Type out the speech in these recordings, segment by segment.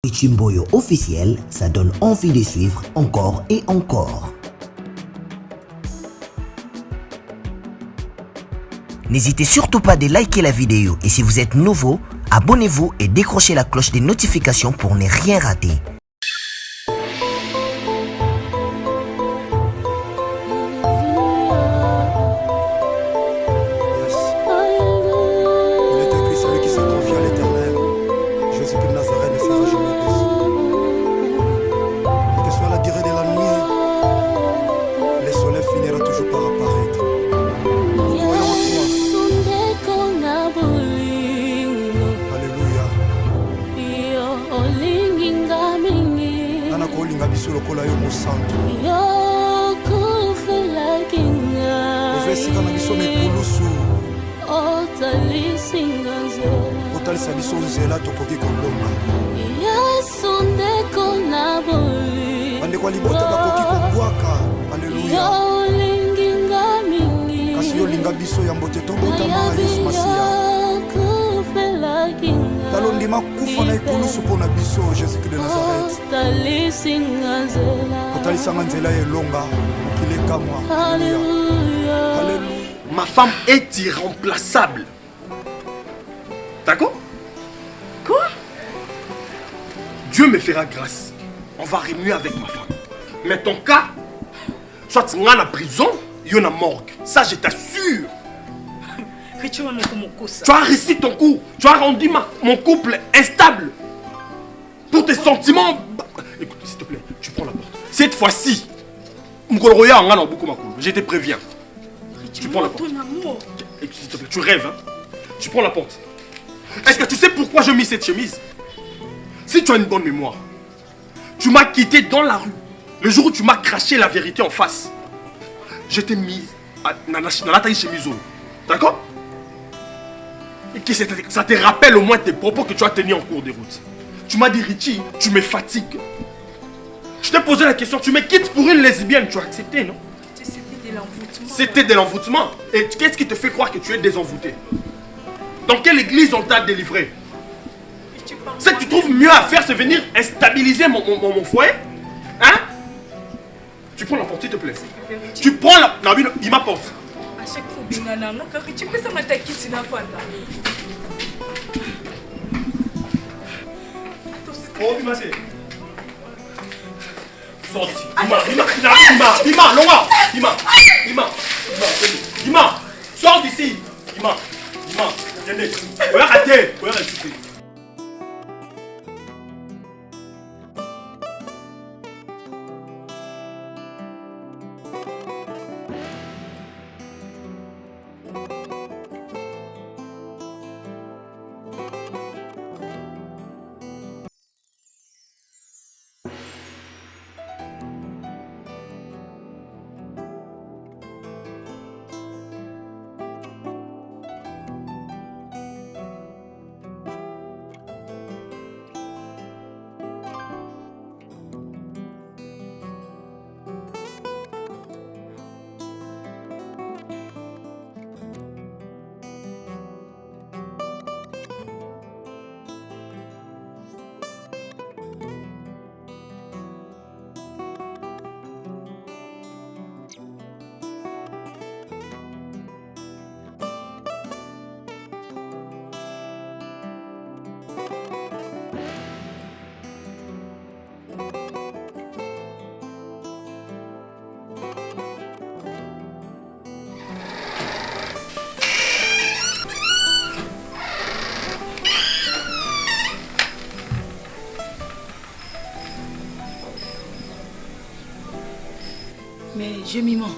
Chimboyo officiel, ça donne envie de suivre encore et encore. N'hésitez surtout pas de liker la vidéo et si vous êtes nouveau, abonnez-vous et décrochez la cloche des notifications pour ne rien rater. Ma femme est irremplaçable. D'accord? Quoi? Dieu me fera grâce. On va remuer avec ma femme. Mais ton cas, soit tu es en prison, il y en a morgue. Ça, je t'assure. Tu as réussi ton coup. Tu as rendu mon couple instable. Pour tes sentiments. Écoute, s'il te plaît, tu prends la porte. Cette fois-ci, je te préviens. Tu prends la porte. S'il te plaît, tu rêves, hein? Tu prends la porte. Est-ce que tu sais pourquoi je mis cette chemise? Si tu as une bonne mémoire, tu m'as quitté dans la rue. Le jour où tu m'as craché la vérité en face, je t'ai mis dans la taille chemise. D'accord? Et que ça te rappelle au moins tes propos que tu as tenus en cours de route. Tu m'as dit, Richie, tu me fatigues. Je t'ai posé la question, tu me quittes pour une lesbienne, tu as accepté, non? C'était de l'envoûtement. C'était de l'envoûtement. Et qu'est-ce qui te fait croire que tu es désenvoûté? Dans quelle église on t'a délivré? C'est que tu trouves mieux à faire, c'est venir instabiliser mon foyer? Hein? Tu prends la porte, s'il te plaît. Tu prends la... Non, il m'apporte. À chaque fois, tu peux ça m'attaquer, tu n'as pas là. Oh, Bima, c'est... Sors d'ici. Bima, sors d'ici. Bima, attendez. Regardez. Mais je m'y mens.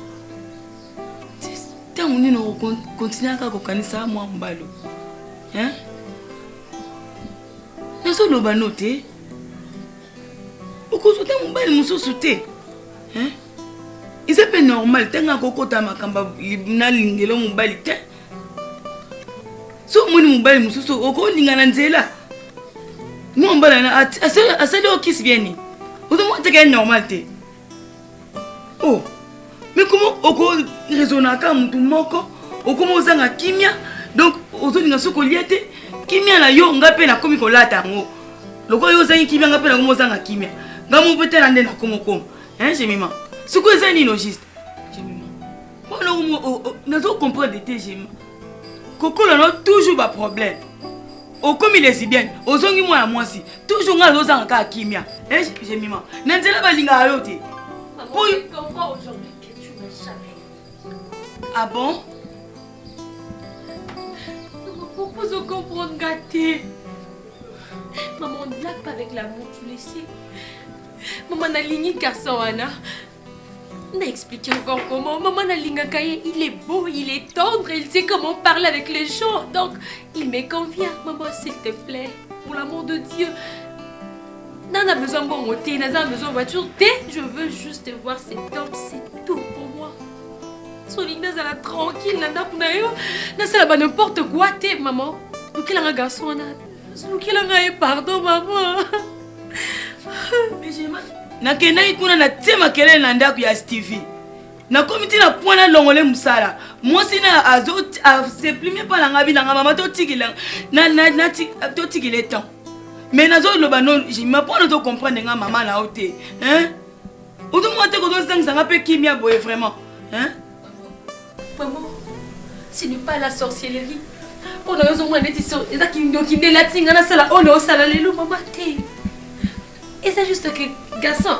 Tant on continue à connaître ça, moi, mbalo. Hein? Mais ça, l'on va noter. Au cours de temps, mbalo, nous sauter. Hein? Il s'appelle normal. Tant qu'on côté ma kamba, il n'a l'ingélo mbalo. So moi, mbalo, nous sauter. Au cours l'ingélanzela. Nous mbalo, assez de qui se viennent. Au moins, c'est normal. Oh, mais comment on raisonne à tout moko, on commence à kimia, donc aux autres n'a pas de kimia la yo on appelle la comme qu'on l'a tango. Loko yo za kimia ngape na komo zanga kimia. Ngamu peut-être ande na komo. Hein, Jemima. Ce que ça ni logiste. Jemima. Voilà on a comprendre des Jemima. Coco là a toujours pas problème. Au comme il est si bien, aux zongi moi moi si. Toujours nga zo zanga ka kimia. Hein, Jemima. Nanzela balinga ayote. Maman, je comprends aujourd'hui que tu m'as jamais. Ah bon? Maman, pourquoi je comprends gâté? Maman, on ne blague pas avec l'amour, tu le sais. Maman, on a ligné garçon, Anna. On a expliqué encore comment. Maman, on a ligné Kaye, il est beau, il est tendre, il sait comment parler avec les gens. Donc, il me convient. Maman, s'il te plaît, pour l'amour de Dieu. On a besoin de bon thé, on a besoin de voiture. Thé, je veux juste voir cet homme, c'est tout pour moi. Solinda, elle est tranquille, elle a n'importe quoi, thé, maman. Donc, il a un garçon, donc, il a un pardon, maman. Mais j'ai mal. Nakena ikuna na tema kele na ndaku ya Stevie. Na komiti na point longole musala. Moi sina azot se plumé pas na ngabi na mama to tikila. Na to tikile temps. Mais nazo loba non, je me pas de comprendre nga maman na oté. Hein? Odo mo te ko do sanga pe kimia boye vraiment. Hein? Maman, ce n'est pas la sorcellerie. On a besoin de dire ça. Et ça qui est la tinga na sala on est au salale le maman té. Et c'est juste que garçon,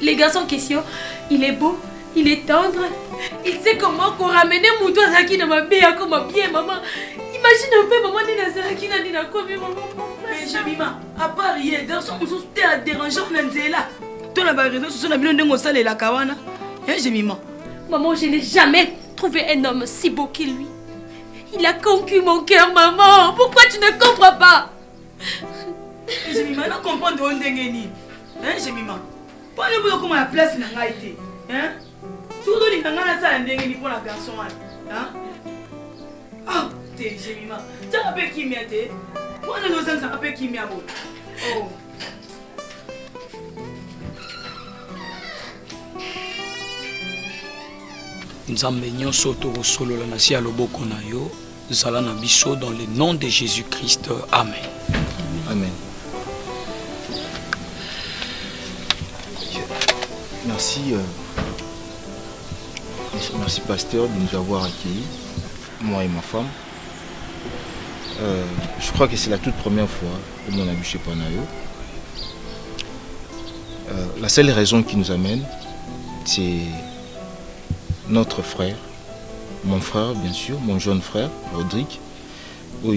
les garçons en question, il est beau, il est tendre, il sait comment qu'on ramène Moutou à Zaki dans ma bien, comme bien maman. Imagine un peu maman dit dans Zaki dans la commune maman. Mais Jemima, à part hier, garçon nous t'es à déranger on est là. Toi la raison sur la million de salle et la kawana. Hein Jemima. Maman, je n'ai jamais trouvé un homme si beau que lui. Il a conquis mon cœur maman. Pourquoi tu ne comprends pas? Jemima, non comprendre où ndengeni. Hein Jemima. Pas ne pas comment la place n'a pas été. Hein? Surtout les gars ça ndengeni pour la garçon hein? Ah, t'es Jemima. Tu as appelé qui m'était? Moi ne sais pas appelé qui m'est bon. Oh. Nzambe nyonso tokosolola na si ya loboko na yo zala na biso dans le nom de Jésus-Christ. Amen. Amen. Merci, merci pasteur de nous avoir accueillis, moi et ma femme. Je crois que c'est la toute première fois que mon ami chez Panayo. La seule raison qui nous amène, c'est notre frère, mon frère bien sûr, mon jeune frère, Rodrigue, où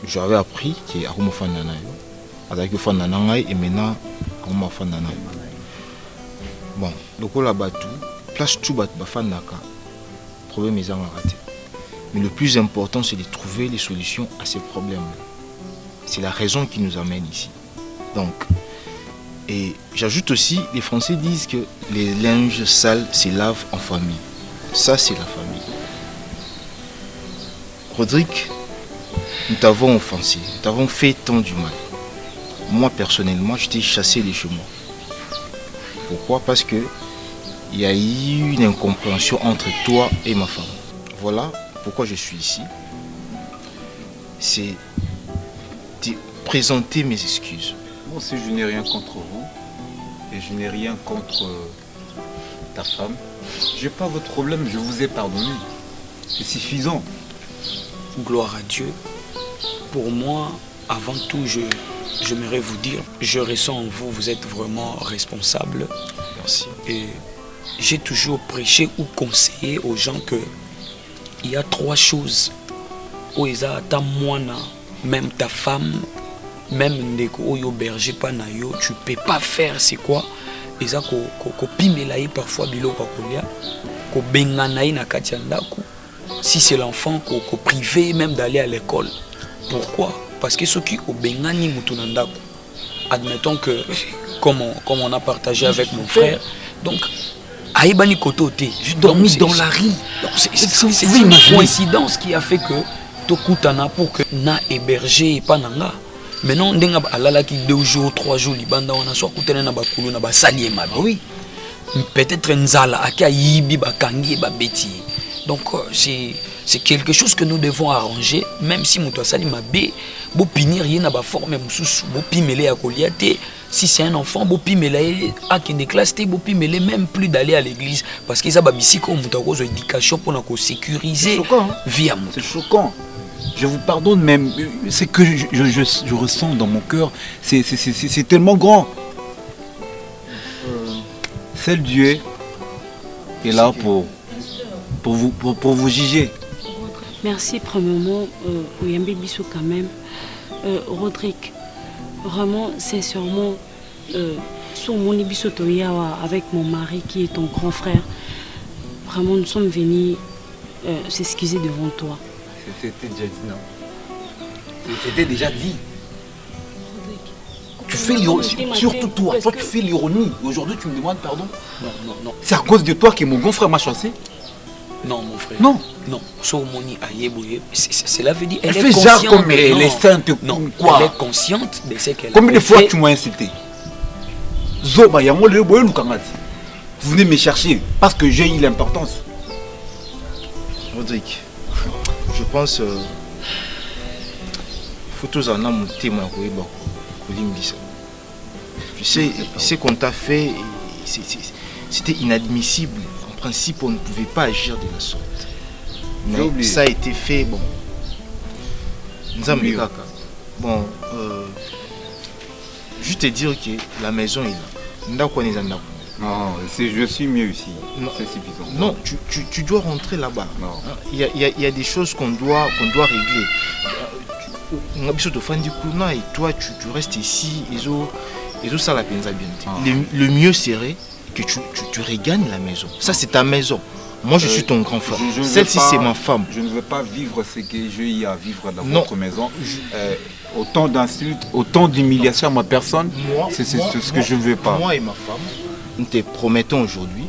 j'avais appris qu'il est à Rumofandanayo, avec Fandanayo et maintenant à Rumofandanayo. Bon, donc là-bas tout, place tout Bafandaka, problème est raté. Mais le plus important, c'est de trouver les solutions à ces problèmes. C'est la raison qui nous amène ici. Donc, et j'ajoute aussi, les Français disent que les linges sales se lavent en famille. Ça, c'est la famille. Rodrigue, nous t'avons offensé, nous t'avons fait tant du mal. Moi, personnellement, je t'ai chassé de chez moi. Pourquoi? Parce que il y a eu une incompréhension entre toi et ma femme. Voilà pourquoi je suis ici. C'est de présenter mes excuses. Moi aussi, je n'ai rien contre vous. Et je n'ai rien contre ta femme. Je n'ai pas votre problème, je vous ai pardonné. C'est suffisant. Gloire à Dieu. Pour moi, avant tout, j'aimerais vous dire, je ressens en vous, vous êtes vraiment responsable. Merci. Et j'ai toujours prêché ou conseillé aux gens que il y a trois choses. Oeza ta moana, même ta femme, même ndeko oyo berger pa na yo, tu peux pas faire c'est quoi? Eza ko pimela yi parfois biloko kolia, ko bengana yi na kati ya ndako. Si c'est l'enfant ko privé même d'aller à l'école. Pourquoi? Parce que ceux qui au bengani mutu na ndako. Admettons que comme on a partagé avec mon frère, donc Aïbani Kotote, je dormis dans la rue. C'est une coïncidence qui a fait que Tokutana pour que na hébergé et pas nanga. Maintenant, on a alala qui 2 jours, 3 jours, libanda on a soit coutena na bakulu na basali ma. Oui. Peut-être nzala aka yibi bakangi ba beti. Donc c'est C'est quelque chose que nous devons arranger, même si Mouto Sali Mabé, beau pinir rien à ba forme, beau pimele à Goliath. Si c'est un enfant, beau pimele à qui des classes, beau pimele même plus d'aller à l'église. Parce qu'ils ont babisi comme Mouto Rose éducation pour nous sécuriser. C'est choquant. Vie à Mouto. C'est choquant. Je vous pardonne même. C'est que je ressens dans mon cœur. C'est tellement grand. Seul Dieu est là pour vous juger. Merci, premièrement, Oyambi Bissou quand même. Rodrigue, vraiment, sincèrement, sur mon Bissou Toyawa avec mon mari qui est ton grand frère, vraiment, nous sommes venus s'excuser devant toi. C'était déjà dit, non? C'était déjà dit. Tu fais l'ironie, surtout toi tu fais l'ironie. Aujourd'hui, tu me demandes pardon? Non. C'est à cause de toi que mon grand frère m'a chassé? Non, mon frère. Non. Cela veut dire elle est consciente. Genre comme elle est sainte. Non, quoi? Elle est consciente de ce qu'elle a. Combien de fois tu m'as insulté? Vous venez me chercher parce que j'ai eu l'importance. Rodrigue, je pense faut tous en avoir témoin. Tu sais qu'on t'a fait, c'était inadmissible. En principe, on ne pouvait pas agir de la sorte. Mais ça a été fait, bon. Bon, juste te dire que la maison est là. Non, je suis mieux ici. C'est suffisant. Non, tu dois rentrer là-bas. Il y a des choses qu'on doit régler. Et toi, tu restes ici. Ça la peine bien. Le mieux serait que tu regagnes la maison. Ça, c'est ta maison. Moi, je suis ton grand frère. Celle-ci, c'est ma femme. Je ne veux pas vivre ce que j'ai eu à vivre dans votre maison. Autant d'insultes, autant d'humiliation à ma personne, c'est ce que je ne veux pas. Moi et ma femme, nous te promettons aujourd'hui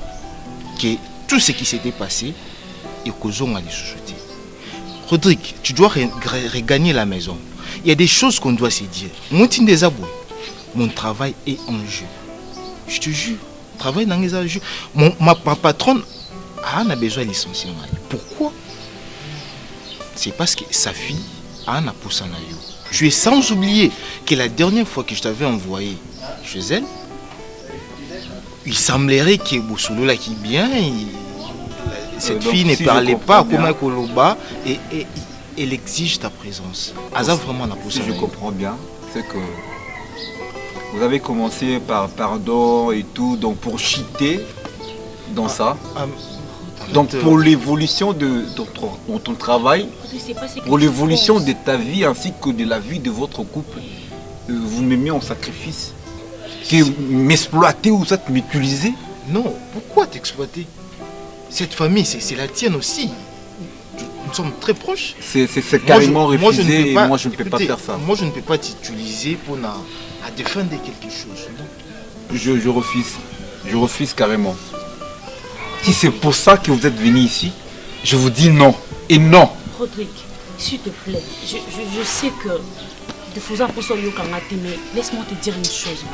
que tout ce qui s'était passé est causé à les sociétés. Rodrigue, tu dois regagner la maison. Il y a des choses qu'on doit se dire. Mon travail est en jeu. Je te jure, travail dans les jeux. Ma patronne a besoin de licenciement. Pourquoi? C'est parce que sa fille a un poussanayo. Tu es sans oublier que la dernière fois que je t'avais envoyé chez elle, il semblerait que Boussouloula qui bien, cette fille ne parlait pas comme un Koloba et elle exige ta présence. Si je comprends bien, c'est que vous avez commencé par pardon et tout, donc pour cheater dans ça. Donc pour l'évolution de ton travail, pour l'évolution de ta vie ainsi que de la vie de votre couple, vous me mettez en sacrifice. Que m'exploiter ou ça m'utiliser? Non, pourquoi t'exploiter? Cette famille, c'est la tienne aussi. Nous sommes très proches. C'est carrément refusé et moi je ne peux pas faire ça. Moi je ne peux pas t'utiliser pour à défendre quelque chose. Je refuse. Je refuse carrément. Si c'est pour ça que vous êtes venu ici, je vous dis non. Et non. Rodrigue, s'il te plaît, je sais que de faisant pour ça, mais laisse-moi te dire une chose.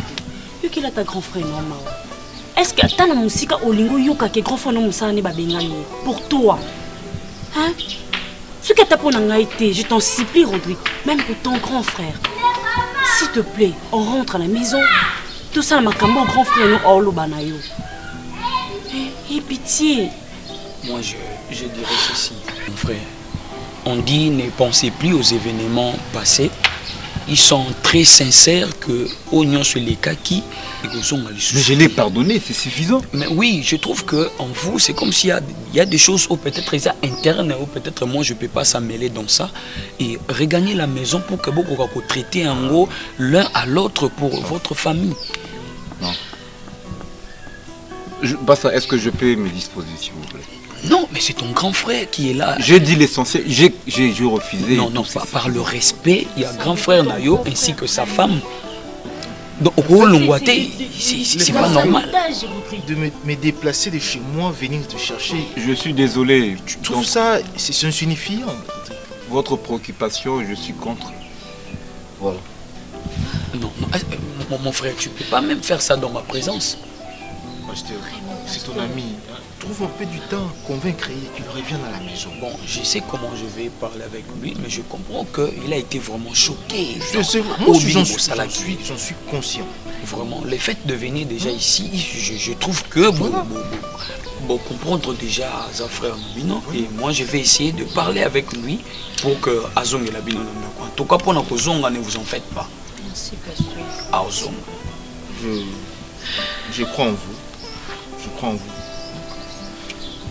Vu qu'il a ta grand frère normal. Est-ce que tu as une musique au lingo yoka que grand frère non musane babengani pour toi? Hein? Ce que tu as pour été, je t'en supplie, Rodrigue, même pour ton grand frère. S'il te plaît, on rentre à la maison. Tout ça, ma cambo grand frère nous a banayo. Et pitié. Moi, je dirais ceci, mon frère. On dit ne pensez plus aux événements passés. Ils sont très sincères que Oignon sur les kaki et que sont. Mais je l'ai pardonné, c'est suffisant. Mais oui, je trouve que en vous, c'est comme s'il y a des choses ou peut-être internes ou peut-être moi je ne peux pas s'en mêler dans ça et regagner la maison pour que vous traiter en gros l'un à l'autre pour votre famille. Non. Basta, est-ce que je peux me disposer s'il vous plaît? Non, mais c'est ton grand frère qui est là. J'ai dit l'essentiel, j'ai refusé. Non, par le respect, il y a grand frère Nayo ainsi que sa femme. Donc, c'est pas normal. De me déplacer de chez moi, venir te chercher. Je suis désolé. Tu trouves ça, c'est insignifiant. Votre préoccupation, je suis contre. Voilà. Non, mon frère, tu peux pas même faire ça dans ma présence. c'est ton ami. Trouve un peu du temps, convaincre qu'il revienne à la maison. Bon, je sais comment je vais parler avec lui, mais je comprends qu'il a été vraiment choqué. Je sais, moi j'en suis conscient. Vraiment, le fait de venir déjà ici, je trouve que bon, comprendre déjà son frère Bino. Et moi je vais essayer de parler avec lui pour que Azong et la Bino. En tout cas, pour notre Zonga, ne vous en faites pas. Merci, pasteur. Azong. Je crois en vous. Je crois en vous.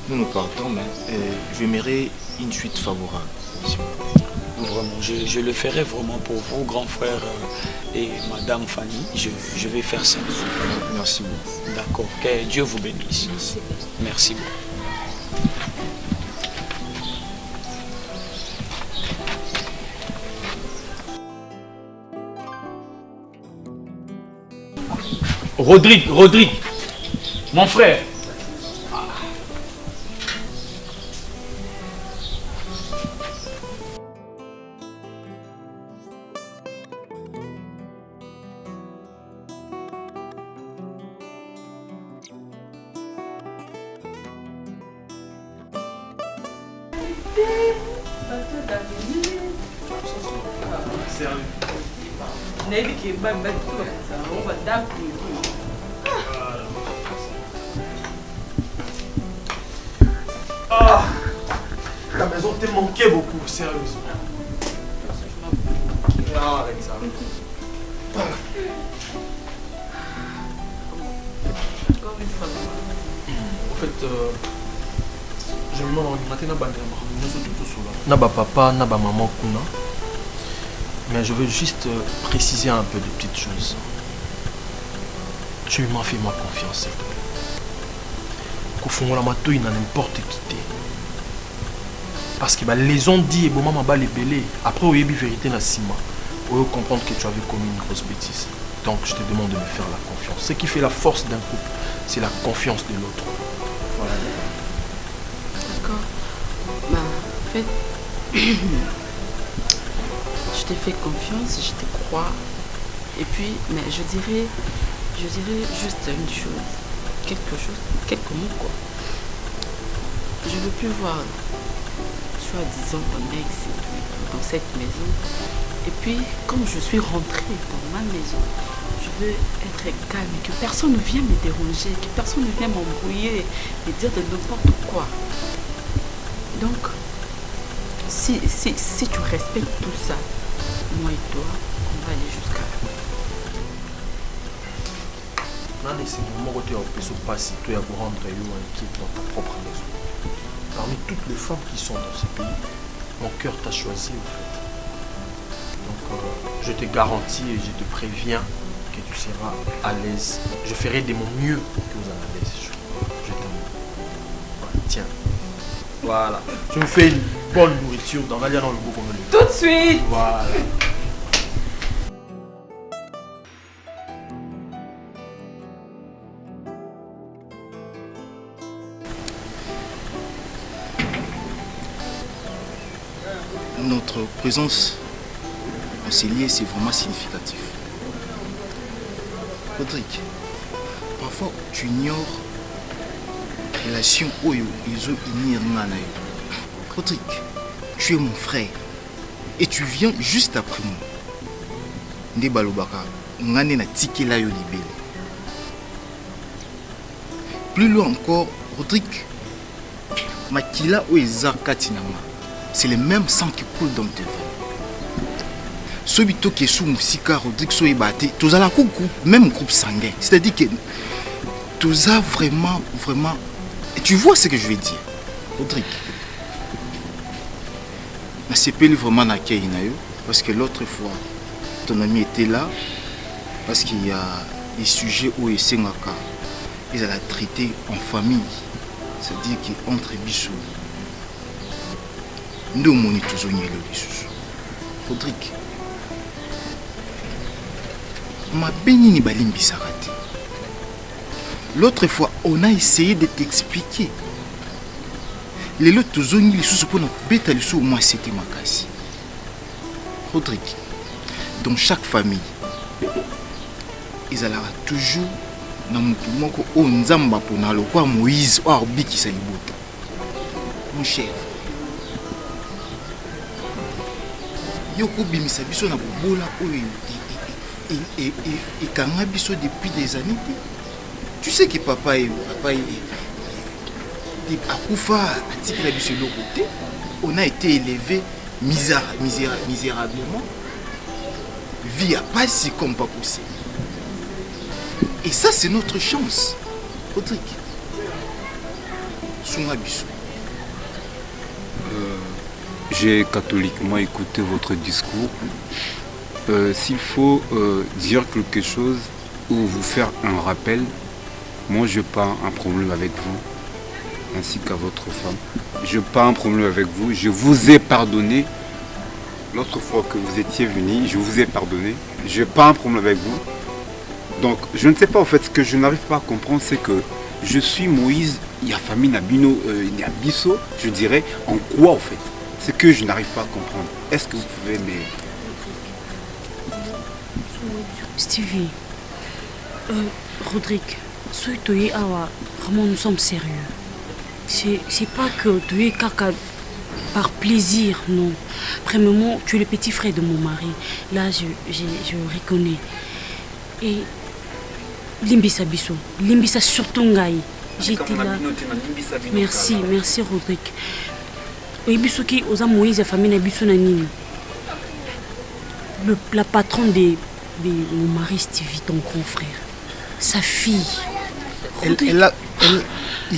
Nous partons, mais j'aimerais une suite favorable. Vraiment, je le ferai vraiment pour vous, grand frère et madame Fanny. Je vais faire ça. Merci beaucoup. D'accord, que Dieu vous bénisse. Merci beaucoup. Rodrigue, mon frère. Ah, la maison te manquait beaucoup, sérieusement. Ah, avec ça. En fait, je me demande Naba papa, Naba maman Kuna. Mais je veux juste préciser un peu de petites choses. Tu m'as fait ma confiance, s'il te plaît. Kofongola mato il n'a n'importe qui. Parce que les ont dit et bon maman les belé. Après on a eu vérité na sima. On comprendre que tu avais commis une grosse bêtise. Donc je te demande de me faire la confiance. Ce qui fait la force d'un couple, c'est la confiance de l'autre. Voilà. D'accord. Bah, en fait, je t'ai fait confiance, je te crois. Et puis, mais je dirais juste une chose. Quelques mots quoi. Je ne veux plus voir soi-disant ton ex dans cette maison. Et puis, comme je suis rentrée dans ma maison, je veux être calme, que personne ne vienne me déranger, que personne ne vienne m'embrouiller et dire de n'importe quoi. Donc, si tu respectes tout ça, moi et toi, on va aller jusqu'à là. C'est le moment où tu as passé, tu as rendre inquiète dans ta propre maison. Parmi toutes les femmes qui sont dans ce pays, mon cœur t'a choisi en fait. Donc je te garantis et je te préviens que tu seras à l'aise. Je ferai de mon mieux pour que vous en à l'aise. Je t'aime. Voilà, tiens. Voilà. Tu me fais une bonne nourriture dans la dans le beau comme le. Tout de suite. Voilà. Notre présence en ces lieux, c'est vraiment significatif. Rodrigue, parfois tu ignores la relation où ils ont unis. Rodrigue, tu es mon frère et tu viens juste après moi. Ndebalobaka, ngane na tikela yo libele. Plus loin encore, Rodrigue, makila o ezakatinama. C'est le même sang qui coule dans tes veines. Sobito qui est sous Moussika, Rodrigue Soebate, tous à la même groupe sanguin. C'est-à-dire que tous à vraiment. Et tu vois ce que je veux dire, Rodrigue. C'est pas vraiment na Keinayo, parce que l'autre fois, ton ami était là, parce qu'il y a des sujets où ils sont ils allaient traiter en famille. C'est-à-dire qu'entre Bissou. Nous moni toujours le Rodrigue. Ma béni balimbi sarate. L'autre fois, on a essayé de t'expliquer. Les lots toujours les sous pour nous bêta les sous moi c'était ma casse. Rodrigue. Dans chaque famille, ils allaient toujours na mutu moko o nzamba pona lokwa Moïse o arbikisa libota. Mon cher. Yoko bimisa biso na bobola oyo et kanga biso depuis des années. Tu sais que papa est akufa atiki la biso le côté. On a été élevé misérablement. Vie à pas si comme pas possible. Et ça, c'est notre chance. Rodrigue. Songa biso. J'ai catholiquement écouté votre discours. S'il faut dire quelque chose ou vous faire un rappel, moi je n'ai pas un problème avec vous, ainsi qu'à votre femme. Je n'ai pas un problème avec vous. Je vous ai pardonné. L'autre fois que vous étiez venu, je vous ai pardonné. Je n'ai pas un problème avec vous. Donc je ne sais pas en fait, ce que je n'arrive pas à comprendre, c'est que je suis Moïse, il y a famille Nabino, il y a Bisso, je dirais, en quoi en fait? C'est que je n'arrive pas à comprendre. Est-ce que vous pouvez me... Stevie, Rodrigue, soy toye awa, vraiment nous sommes sérieux. C'est pas que tu es caca par plaisir, non. Premièrement, tu es le petit frère de mon mari. Là, je reconnais. Et Limbisa Bisso, Limbisa surtout Ngaï. J'étais là. Merci Rodrigue. Et Bisso qui osa Moïse, la famille na Bisso na nini. La patronne de mon mari Stevie, ton grand frère. Sa fille. Il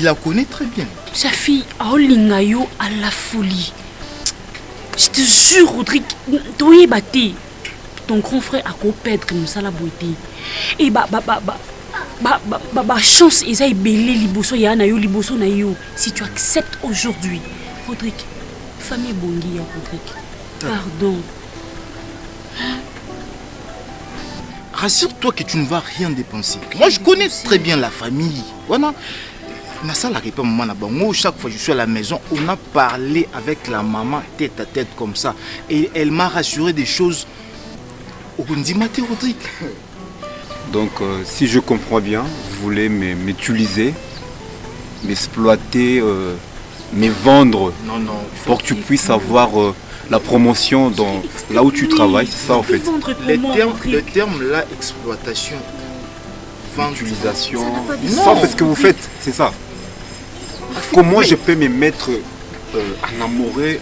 la connaît très bien. Sa fille, Aolingayo à la folie. Je te jure, Rodrigue, toi batté. Ton grand frère a qu'au perdre comme ça la beauté. Et chance, ils aient belé liboso ya na yo liboso na yo. Si tu acceptes aujourd'hui, Rodrigue, famille Bongi, Rodrigue. Pardon. Rassure-toi que tu ne vas rien dépenser. Moi, je connais très bien la famille. Voilà. Chaque fois que je suis à la maison, on a parlé avec la maman tête à tête comme ça. Et elle m'a rassuré des choses. Rodrigue. Donc, si je comprends bien, vous voulez m'utiliser, m'exploiter, me vendre pour que tu puisses avoir la promotion dans, là où tu travailles, c'est ça en fait. Le terme là, exploitation, utilisation, ça en fait ce que vous faites, c'est ça. Comment je peux me mettre en amoureux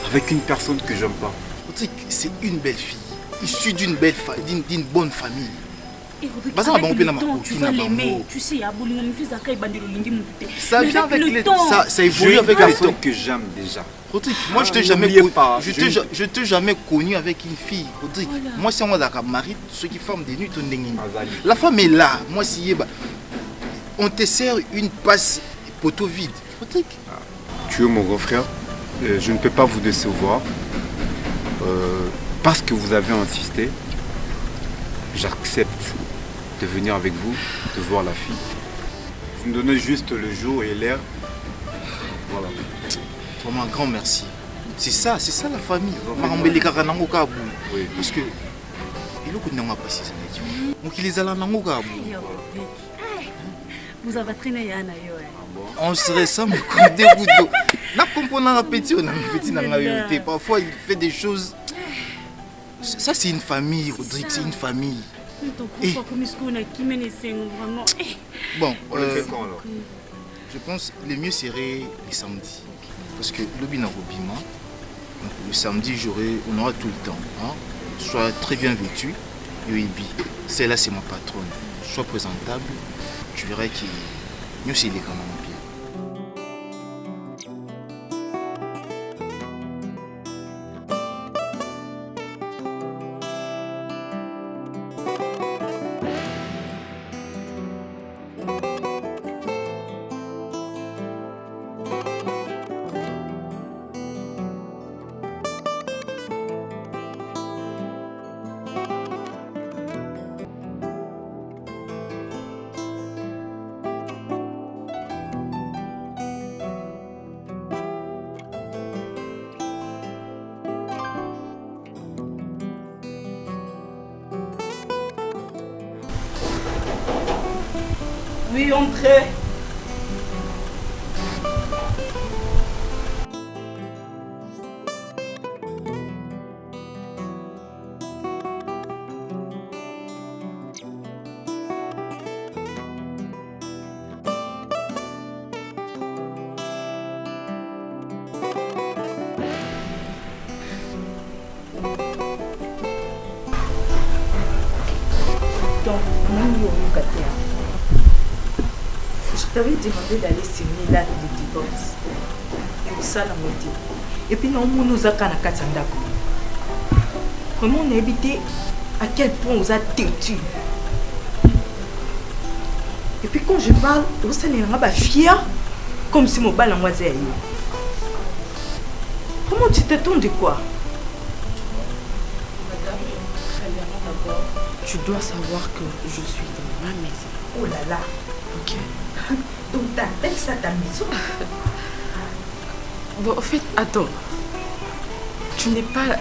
avec une personne que j'aime pas? C'est une belle fille, issue d'une bonne famille. Avec le temps, tu vas l'aimer. Tu sais, ça vient avec le temps. Ça évolue avec le temps. Que j'aime déjà. Rodrigue, moi je t'ai jamais connu avec une fille. Rodrigue, moi c'est moi d'accord mari, ceux qui forment des nuits. La femme est là. Moi si on te sert une passe poteau vide. Rodrigue. Tu es mon grand frère. Je ne peux pas vous décevoir. Parce que vous avez insisté, j'accepte de venir avec vous, de voir la fille. Vous me donnez juste le jour et l'air. Voilà. Vraiment un grand merci. C'est ça la famille. Oui. Parce que vous avez traîné Yana. On se ressemble comme des gouttes d'eau. Parfois il fait des choses. Ça c'est une famille, Rodrigue, c'est une famille. Bon, je pense que le mieux serait les samedis. Parce que le samedi, on aura tout le temps. Hein? Sois très bien vêtu. Celle-là, c'est ma patronne. Sois présentable. Tu verras que mieux c'est les quand même bien. Oui, entrez. Je t'avais demandé d'aller signer l'acte de divorce. Et ça, la moitié. Et puis, non, nous avons vraiment, on a évité à quel point vous êtes têtu. Et puis, quand je parle, vous allez être fier comme si mon bal en moiselle. Comment tu t'étonnes de quoi? Madame, premièrement d'abord, tu dois savoir que je suis dans ma maison. Oh là là. Ok. Donc t'appelles ça ta maison? Bon, en fait, attends. Tu n'es pas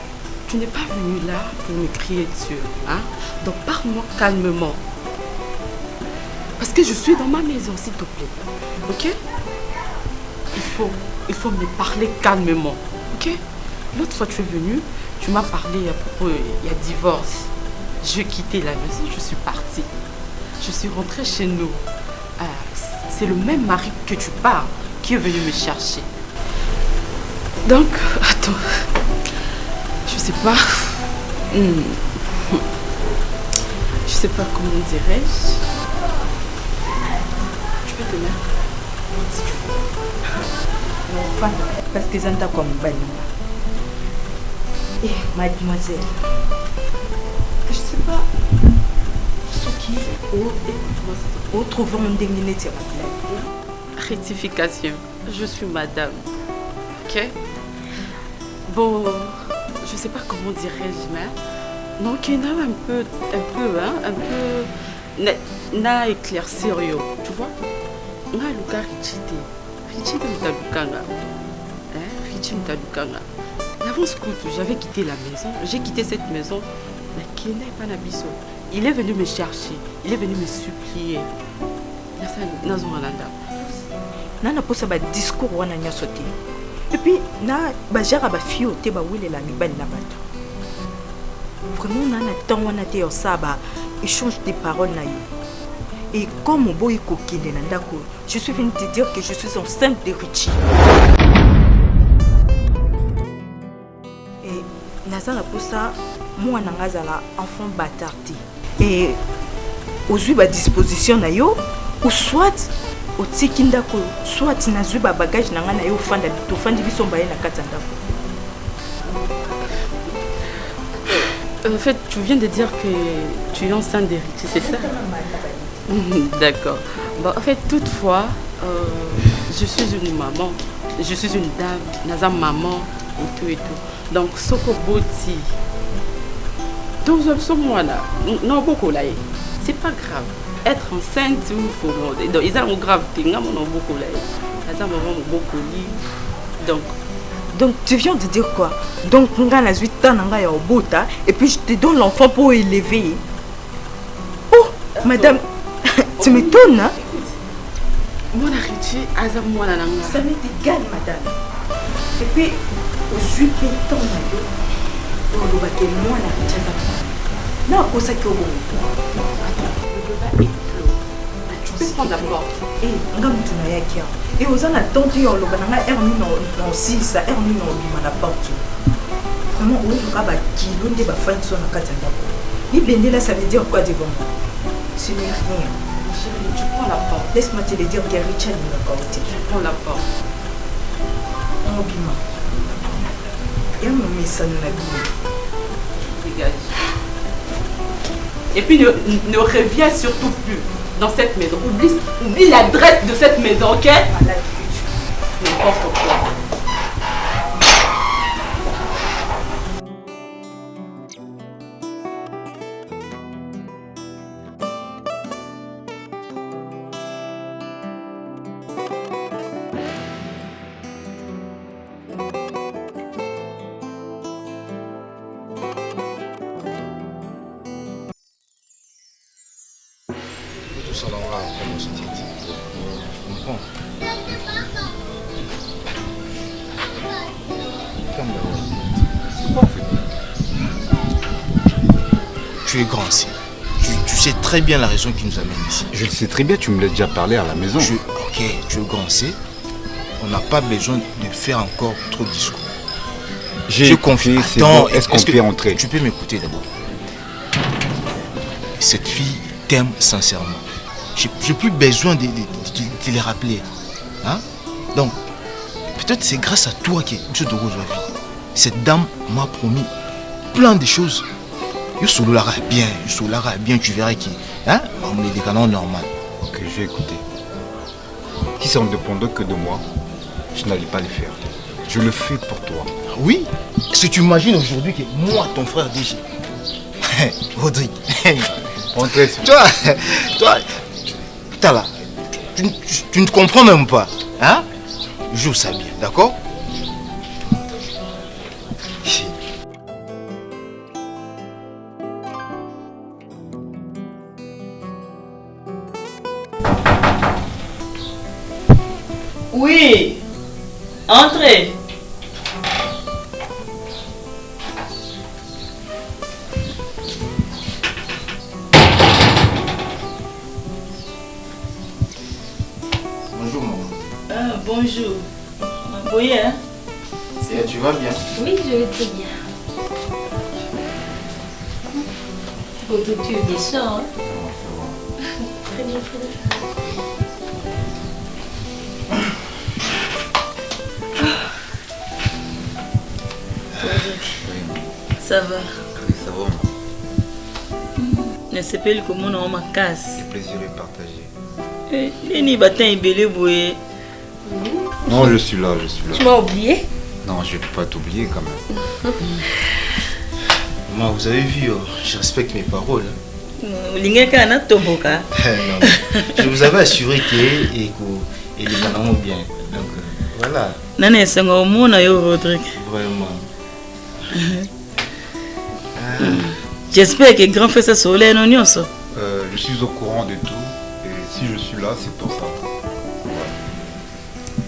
venu là pour me crier dessus. Hein? Donc parle-moi calmement. Parce que je suis dans ma maison, s'il te plaît. Ok? Il faut me parler calmement. Ok? L'autre fois tu es venu, tu m'as parlé à propos, il y a divorce. J'ai quitté la maison, je suis partie. Je suis rentrée chez nous. C'est le même mari que tu parles qui est venu me chercher. Donc, attends. Je sais pas. Je sais pas comment dirais-je. Tu peux te mettre si tu veux. Enfin, parce que j'entends comme banni. Eh, mademoiselle, je sais pas ce qui est trouvant un déniné sur la plaie. Rectification. Je suis madame. Ok? Bon, je sais pas comment dirais-je, mais donc il y en a un peu, n'a éclaircir yo, tu vois? Nga luka Richie Mtalukanga. Richie Mtalukanga. L'avance coûte, j'avais quitté la maison, j'ai quitté cette maison, mais qui n'est pas Nabiso. Il est venu me chercher, il est venu me supplier. Nana posa ba discours wana nyoso te. Et puis na ba jara ba fio te ba wile la mibali na bato. Vraiment nana temps wana te osaba échange des paroles na yo. Et comme mon boy kokinde na ndako, je suis venue te dire que je suis enceinte de Richie. Et nazala posa moi nangazala enfant bâtard te. Et aux ba disposition na yo ou soit au tikindako soit nazui ba bagage nanga na yo fanda to fandi biso mbaye na kati ndako. En fait, tu viens de dire que tu es enceinte de Richie, c'est ça? D'accord. Bon, en fait, toutefois, je suis une maman, je suis une dame, naza maman et tout et tout. Donc, soko boti. Donc, moi là, non beaucoup là, c'est pas grave. Être enceinte ou faut demander. Donc, ils ont grave, t'es non beaucoup là. Naza maman beaucoup li. Donc tu viens de dire quoi? Donc on a 8 ans au bota et puis je te donne l'enfant pour élever. Oh, madame, tu m'étonnes, hein? Moi, Richie, moi, ça m'est égal, madame. Et puis, aux 8 ans, moi, non, pour ça que vous. Le débat est clos. Tu peux prendre la porte. Et aux en attente, on le banana ermi non 6, ermi non bima na porte. Vraiment, on va ba kilo de ba fin sur la katanga. Ibende là, ça veut dire quoi devant moi? Ce n'est rien. Chérie, tu prends la porte. Laisse-moi te le dire, que Richard ne va pas ôter. Tu prends la porte. On bima. Et mon message na bima. Dégage. Et puis ne reviens surtout plus dans cette maison. Oublie l'adresse de cette maison, ok? N'importe quoi. tout ça l'envoie après mon soutien. Tu comprends? Tu es grand ici. Tu sais très bien la raison qui nous amène ici. Je le sais très bien, tu me l'as déjà parlé à la maison. Ok, tu es grand ici. On n'a pas besoin de faire encore trop de discours. J'ai confié, c'est bon. Est-ce qu'on peut entrer? Tu peux m'écouter d'abord. Cette fille t'aime sincèrement. J'ai plus besoin de les rappeler. Hein? Donc, peut-être c'est grâce à toi que M. Dogo joue la vie. Cette dame m'a promis plein de choses. Je soulerai bien, tu verras qui. Hein? On est des canons normaux. Ok, je vais écouter. Si ça ne dépendait que de moi, je n'allais pas le faire. Je le fais pour toi. Oui? Est-ce que tu imagines aujourd'hui que moi, ton frère DJ, Rodrigue, toi, putain là, tu ne comprends même pas. Hein? Joue ça bien, d'accord? Oui, entrez. Bonjour maman. Ah, bonjour. Oui, hein? Tu vas bien? Oui, je vais très bien. Tu es méchant, hein? Très bien, très bien. Ça va. Oui, ça va. Ne s'appelle comment on ma casse. Le plaisir est partagé. Ni batin ibélé boué. Non, je suis là. Tu m'as oublié? Non, je ne vais pas t'oublier quand même. Maman, vous avez vu, je respecte mes paroles. Lingeka na tomboka. Non, je vous avais assuré que les canons bien. Donc voilà. Nane sengo mona yo Rodrigue. Vraiment. J'espère que grand frère ça soleil non nyonso. Je suis au courant de tout et si je suis là, c'est pour ça.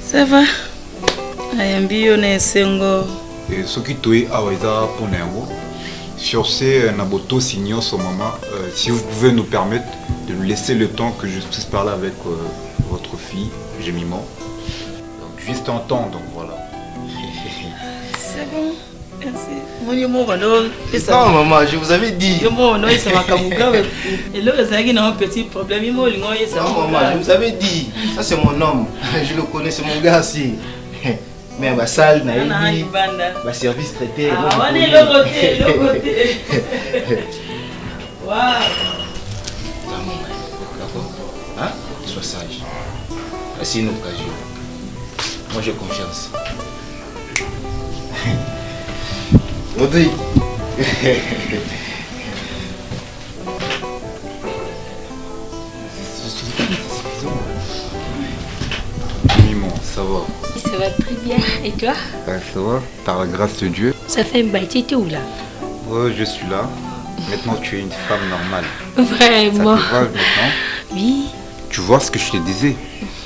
Ça va. Ayambi yo na sengo. Et ce qui toi aweza pour nengo. Sur ces naboto signaux au moment, si vous pouvez nous permettre de nous laisser le temps que je puisse parler avec votre fille, Gémiment. Donc juste un temps, donc voilà. C'est bon. Merci. Non, maman, je vous avais dit. Non, ça va kamuka. Et là, ça a un petit problème. Non, maman, je vous avais dit. Ça, c'est mon homme. Je le connais, c'est mon gars aussi. Mais ma salle, ma service traité. Ah, on est le côté. Waouh. D'accord? Hein? Sois sage. C'est une occasion. Moi, j'ai confiance. Rodrigue. Mimon, ça va? Ça va très bien. Et toi? Ça va, par la grâce de Dieu. Ça fait un bail, tu étais où là? Ouais, je suis là. Maintenant, tu es une femme normale. Vraiment? Ça te va maintenant? Oui. Tu vois ce que je te disais?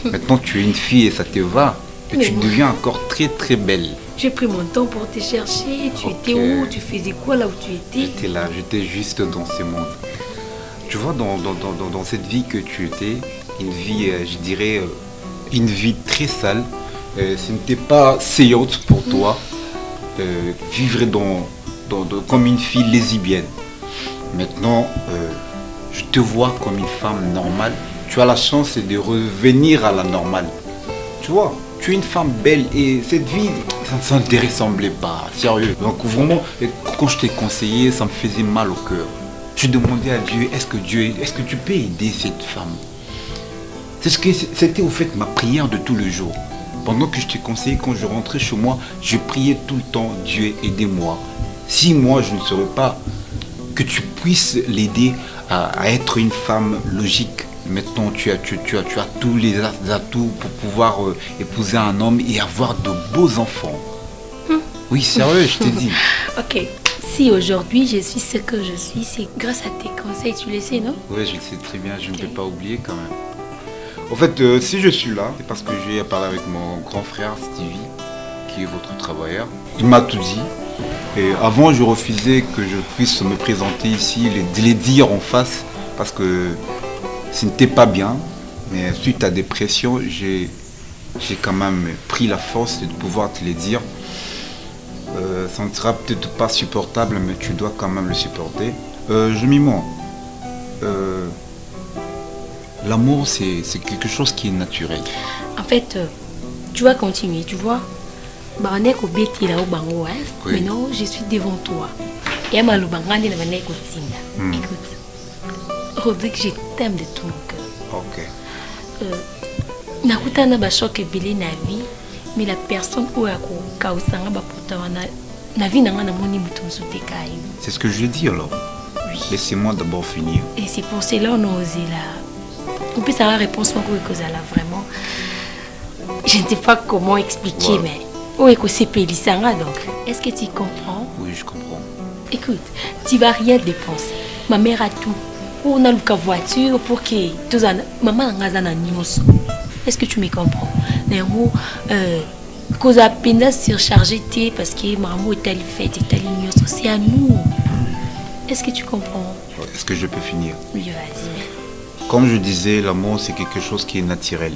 Maintenant, tu es une fille et ça te va. Et Mais tu deviens encore très très belle. J'ai pris mon temps pour te chercher. Tu étais où? Tu faisais quoi là où tu étais? J'étais là, j'étais juste dans ce monde. Tu vois, dans cette vie que tu étais, une vie, je dirais, une vie très sale. Ce n'était pas séante pour toi vivre comme une fille lesbienne. Maintenant, je te vois comme une femme normale. Tu as la chance de revenir à la normale. Tu vois, tu es une femme belle et cette vie, ça ne te ressemblait pas, sérieux. Donc vraiment, quand je t'ai conseillé, ça me faisait mal au cœur. Je demandais à Dieu, est-ce que tu peux aider cette femme? C'était au fait ma prière de tout le jour. Pendant que je t'ai conseillé, quand je rentrais chez moi, je priais tout le temps, Dieu, aidez-moi. Si moi, je ne saurais pas que tu puisses l'aider à être une femme logique. Maintenant, tu as tous les atouts pour pouvoir épouser un homme et avoir de beaux enfants. Oui, sérieux, je te dis. Ok, Si aujourd'hui je suis ce que je suis, c'est grâce à tes conseils, tu le sais, non? Oui, je le sais très bien, je ne vais pas oublier quand même. En fait, si je suis là, c'est parce que j'ai parlé avec mon grand frère Stevie, qui est votre travailleur. Il m'a tout dit. Et avant, je refusais que je puisse me présenter ici, les dire en face, parce que ce n'était pas bien. Mais suite à des pressions, j'ai quand même pris la force de pouvoir te les dire. Ça ne sera peut-être pas supportable, mais tu dois quand même le supporter. Jemima, l'amour, c'est quelque chose qui est naturel. En fait, tu vas continuer, tu vois. Oui. Maintenant, je suis devant toi. Et écoute, Rodrigue, je t'aime de tout mon cœur. Ok. Nakutana ba choc ebele na vie, mais la personne où a kausanga ba potawana na vie nanga na moni mutu msuteka. C'est ce que je dis alors. Oui. Laissez-moi d'abord finir. Et c'est pour cela on a osé là. On peut savoir la réponse moi que là vraiment. Je ne sais pas comment expliquer, voilà. Mais où est que c'est pélisanga donc. Est-ce que tu comprends? Oui, je comprends. Écoute, tu vas rien dépenser. Ma mère a tout. On a une voiture pour que tous maman ngazana nyonso. Est-ce que tu me comprends? Néanmoins, cause à peine surchargé parce que maman est allée faire et allée nyonso, c'est à nous. Est-ce que tu comprends? Est-ce que je peux finir? Oui, vas-y. Comme je disais, l'amour c'est quelque chose qui est naturel.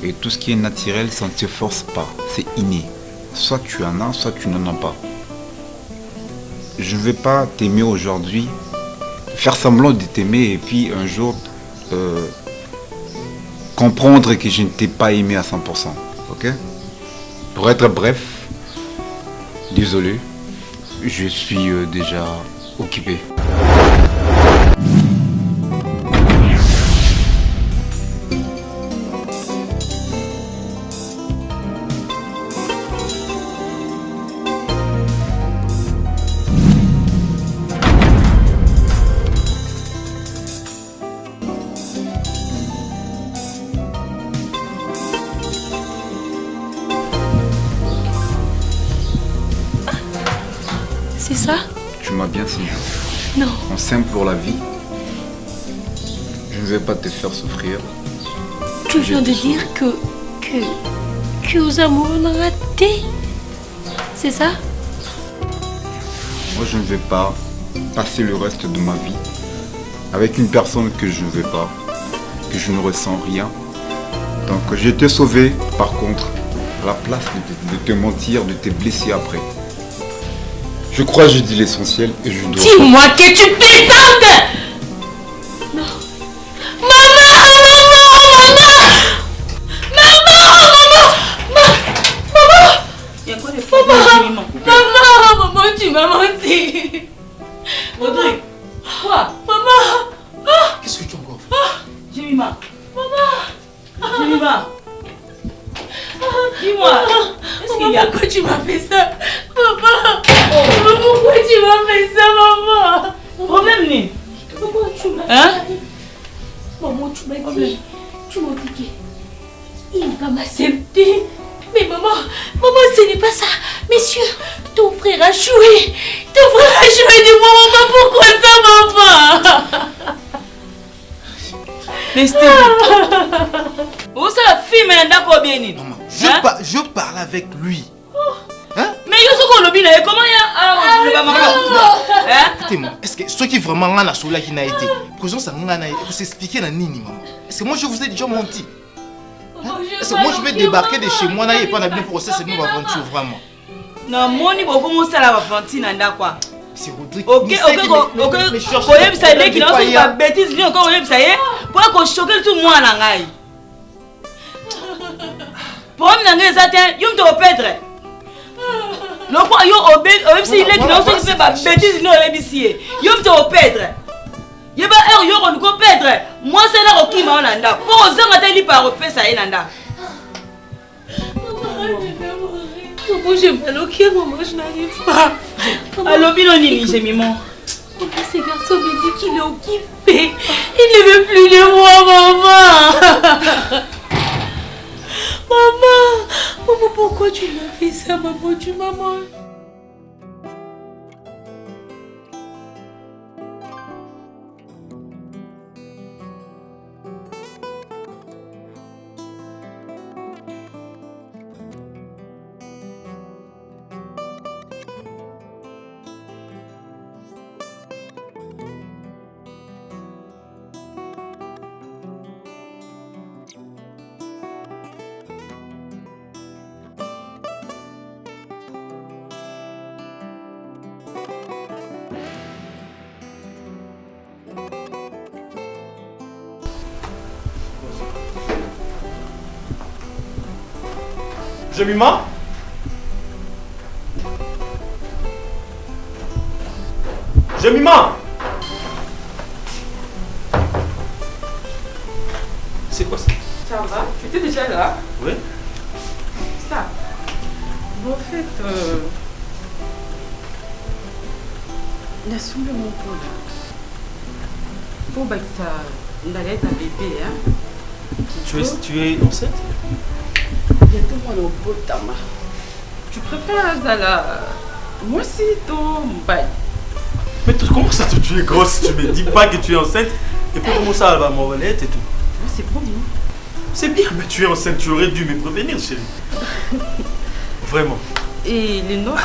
Et tout ce qui est naturel, ça ne te force pas, c'est inné. Soit tu en as, soit tu n'en as pas. Je ne vais pas t'aimer aujourd'hui, faire semblant de t'aimer et puis un jour comprendre que je ne t'ai pas aimé à 100%. Ok? Pour être bref, désolé, je suis déjà occupé. C'est ça? Tu m'as bien saisi. Non. On s'aime pour la vie. Je ne vais pas te faire souffrir. Tu viens de dire que aux amours on a raté. C'est ça? Moi je ne vais pas passer le reste de ma vie avec une personne que je ne veux pas, que je ne ressens rien. Donc j'ai été sauvé par contre, à la place de te mentir, de te blesser après. Je crois que j'ai dit l'essentiel et je dois... Dis-moi que tu plaisantes! Non. Maman! Maman, tu m'as menti. Rodrigue, quoi? Maman! Qu'est-ce que tu as encore fait? Jemima. Maman! Jemima. Dis-moi, est-ce qu'il y a... Pourquoi tu m'as fait ça? Maman! Pourquoi tu m'as fait ça, maman? Problème, ni? Maman, tu m'as dit. Maman, tu m'as dit. Tu m'as dit qu'il va m'accepter. Mais maman, ce n'est pas ça. Messieurs, ton frère a joué. Ton frère a joué de moi, maman. Pourquoi ça, maman? Mais Stevie, où ça la fille mais d'accord bien? Maman, je parle avec lui. Hein? Mais yo soko lobina comment ya écoutez-moi, est-ce que ce qui vraiment là cela qui n'a été présence ça n'a vous s'expliquer la nini maman. Est-ce que moi je vous ai déjà menti? Est-ce que moi je vais débarquer de chez moi et pas n'a bien procès c'est nous aventure vraiment? Non, moni beaucoup mon sala aventure nanda quoi. C'est Rodrigue. OK, koyeb ça les qui n'ont pas bêtise ni encore koyeb ça y est pour qu'on choquer tout moi na ngai. Pour me nanga ça tiens, yo me te perdre. Non quoi yo obé si les qui n'ont pas bêtise ni obéissier. Yo me te perdre. Yeba yo on ko perdre. Moi c'est là qui m'a nanda. Pour ozanga te li par repé ça y nanda. Maman, j'ai mal au cœur, maman, je n'arrive pas. Allô, Bilonini, j'ai mis mon... Pourquoi ce garçon me dit qu'il est occupé? Il ne veut plus de moi, maman. Maman, pourquoi tu m'as fait ça, maman? Tu m'as mangé. Jemima? Jemima? C'est quoi ça? Ça va? Tu étais déjà là? Oui. Ça. Bon, en fait, la sombre mon pot là. Bon, bah, ça, on allait être un bébé, hein. Tu es enceinte? Bientôt, moi, au pot, Tama. Tu préfères Zala? Moi aussi, ton bail. Mais comment ça tu es grosse? Tu me dis pas que tu es enceinte et puis comment ça elle va m'envoler et tout? Ouais, c'est promis. C'est bien, mais tu es enceinte, tu aurais dû me prévenir, chérie. Vraiment. Et les noms,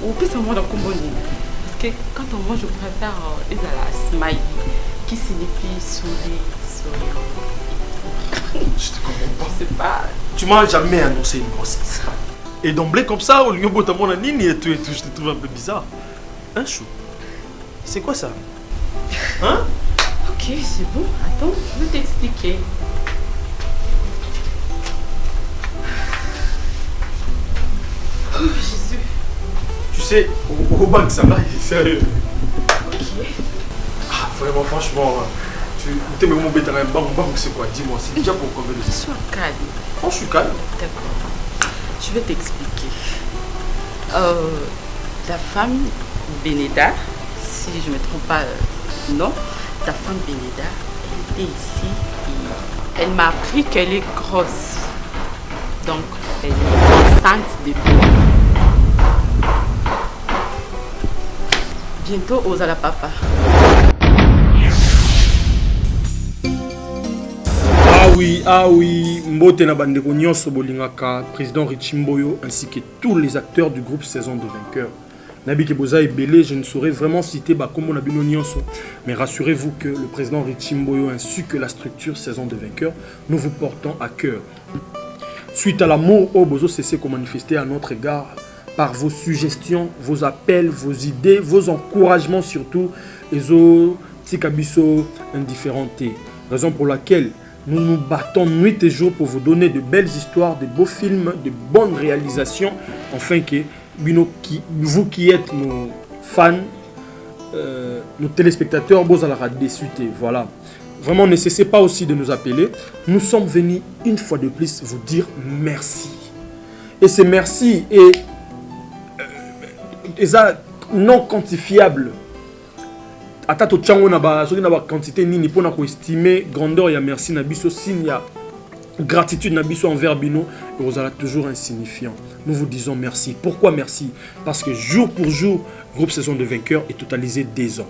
au plus, on mange dans Comboni. Parce que quand on mange, je préfère Zala smile, qui signifie sourire. Je te comprends pas. C'est pas. Tu m'as jamais annoncé une grossesse. Et d'emblée comme ça, au lieu de mon ligne et tout, je te trouve un peu bizarre. Hein, chou? C'est quoi ça? Hein? Ok, c'est bon. Attends, je vais t'expliquer. Oh, Jésus. Tu sais, au banc, ça va, sérieux. Ok. Ah, vraiment, franchement, tu me mon bêta un banc, c'est quoi? Dis-moi, c'est déjà pour combien de temps? Sois calme. Oh, je suis calme. D'accord. Je vais t'expliquer. Ta femme, Bénéda, si je ne me trompe pas, non, ta femme Bénéda, elle était ici et elle m'a appris qu'elle est grosse. Donc, elle est enceinte depuis. Bientôt, Ozala Papa. Ah oui, Mbote na bandeko nyonso bolingaka, président Richimboyo ainsi que tous les acteurs du groupe Saison de Vainqueurs. Nabi Keboza et Belé, je ne saurais vraiment citer Bakomo Nabino Nyonso, mais rassurez-vous que le président Richimboyo ainsi que la structure Saison de Vainqueurs, nous vous portons à cœur. Suite à l'amour, Obozo cessez de manifester à notre égard par vos suggestions, vos appels, vos idées, vos encouragements surtout, et aux Tikabiso indifférentés. Raison pour laquelle nous nous battons nuit et jour pour vous donner de belles histoires, de beaux films, de bonnes réalisations, afin que vous qui êtes nos fans, nos téléspectateurs, vous allez déçus. Voilà. Vraiment, ne cessez pas aussi de nous appeler. Nous sommes venus une fois de plus vous dire merci. Et ces merci est non quantifiable. Atato tchango na ba soki na ba quantité nini pona ko estimer grandeur ya merci na biso signe ya gratitude na biso envers bino et vous allez toujours insignifiant. Nous vous disons merci. Pourquoi merci? Parce que jour pour jour, groupe Saison de Vainqueurs est totalisé 2 ans.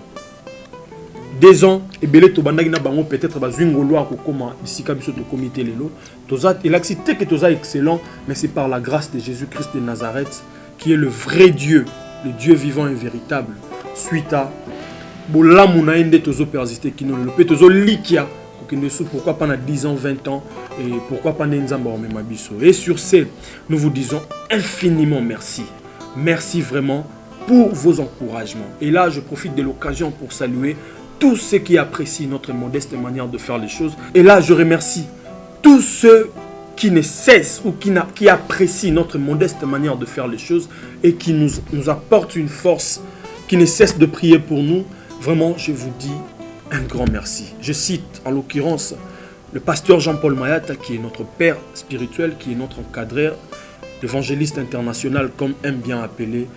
2 ans et belé to bandaki na bango peut-être bazwingolo akokoma ici ka biso to comité lelo. Toza et l'activité que toza excellent, mais c'est par la grâce de Jésus-Christ de Nazareth qui est le vrai Dieu, le Dieu vivant et véritable. Suite à Bolamuna ende tozo persister kino le pe tozo likia pourquoi pas 10 ans, 20 ans et pourquoi pas Nenzamba Mabiso. Et sur ce, nous vous disons infiniment merci. Merci vraiment pour vos encouragements. Et là, je profite de l'occasion pour saluer tous ceux qui apprécient notre modeste manière de faire les choses. Et là, je remercie tous ceux qui ne cessent ou qui apprécient notre modeste manière de faire les choses et qui nous apportent une force, qui ne cesse de prier pour nous. Vraiment, je vous dis un grand merci. Je cite en l'occurrence le pasteur Jean-Paul Mayata, qui est notre père spirituel, qui est notre encadreur, l'évangéliste international, comme aime bien appeler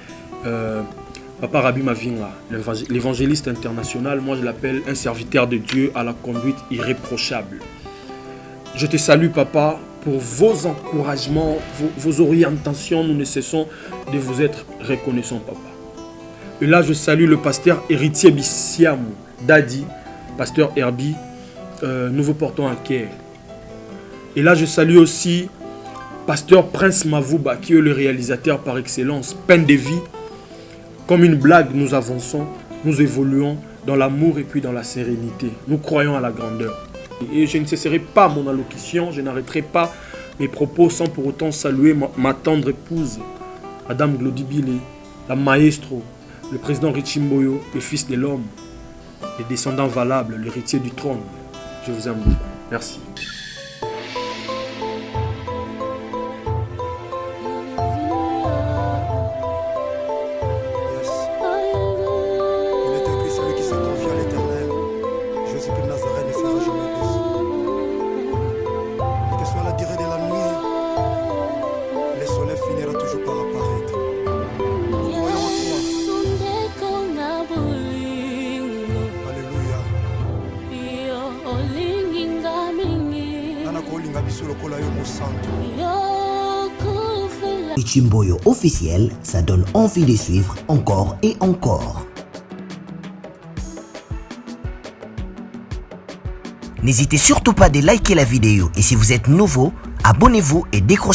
Papa Rabbi Mavinga, l'évangéliste international. Moi, je l'appelle un serviteur de Dieu à la conduite irréprochable. Je te salue, Papa, pour vos encouragements, vos orientations. Nous ne cessons de vous être reconnaissants, Papa. Et là, je salue le pasteur héritier Bissiamou, Dadi, pasteur Herbie, nous vous portons à cœur. Et là, je salue aussi pasteur Prince Mavouba, qui est le réalisateur par excellence, peine de vie. Comme une blague, nous avançons, nous évoluons dans l'amour et puis dans la sérénité. Nous croyons à la grandeur. Et je ne cesserai pas mon allocution, je n'arrêterai pas mes propos sans pour autant saluer ma tendre épouse, Madame Glodibile, la maestro, le président Richimboyo, le fils de l'homme, les descendants valables, l'héritier du trône. Je vous aime beaucoup. Merci. Ichimboyo officiel, ça donne envie de suivre encore et encore. N'hésitez surtout pas de liker la vidéo et si vous êtes nouveau, abonnez-vous et décrochez